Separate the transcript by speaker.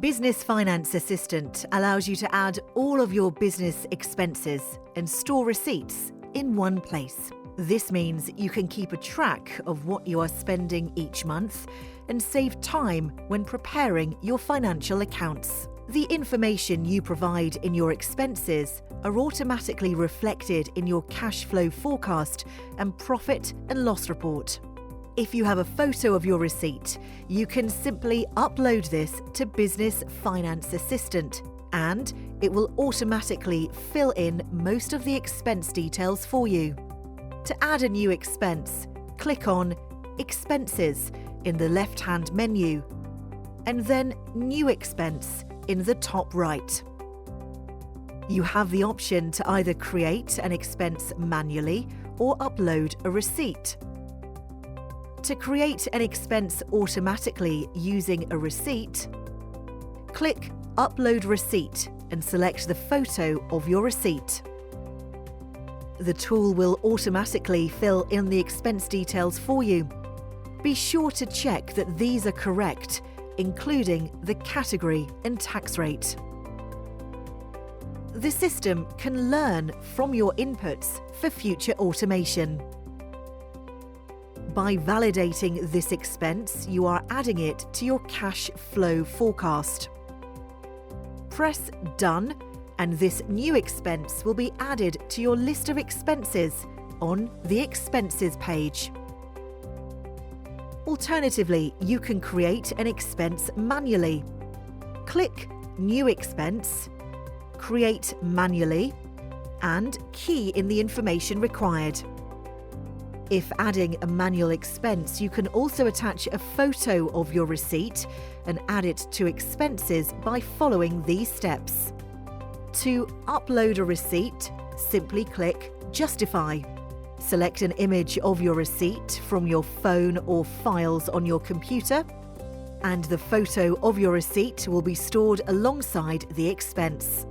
Speaker 1: Business Finance Assistant allows you to add all of your business expenses and store receipts in one place. This means you can keep a track of what you are spending each month and save time when preparing your financial accounts. The information you provide in your expenses are automatically reflected in your cash flow forecast and profit and loss report. If you have a photo of your receipt, you can simply upload this to Business Finance Assistant, and it will automatically fill in most of the expense details for you. To add a new expense, click on Expenses in the left-hand menu, and then New Expense in the top right. You have the option to either create an expense manually or upload a receipt. To create an expense automatically using a receipt, click Upload Receipt and select the photo of your receipt. The tool will automatically fill in the expense details for you. Be sure to check that these are correct, including the category and tax rate. The system can learn from your inputs for future automation. By validating this expense, you are adding it to your cash flow forecast. Press Done, and this new expense will be added to your list of expenses on the Expenses page. Alternatively, you can create an expense manually. Click New Expense, Create Manually, and key in the information required. If adding a manual expense, you can also attach a photo of your receipt and add it to expenses by following these steps. To upload a receipt, simply click Justify. Select an image of your receipt from your phone or files on your computer, and the photo of your receipt will be stored alongside the expense.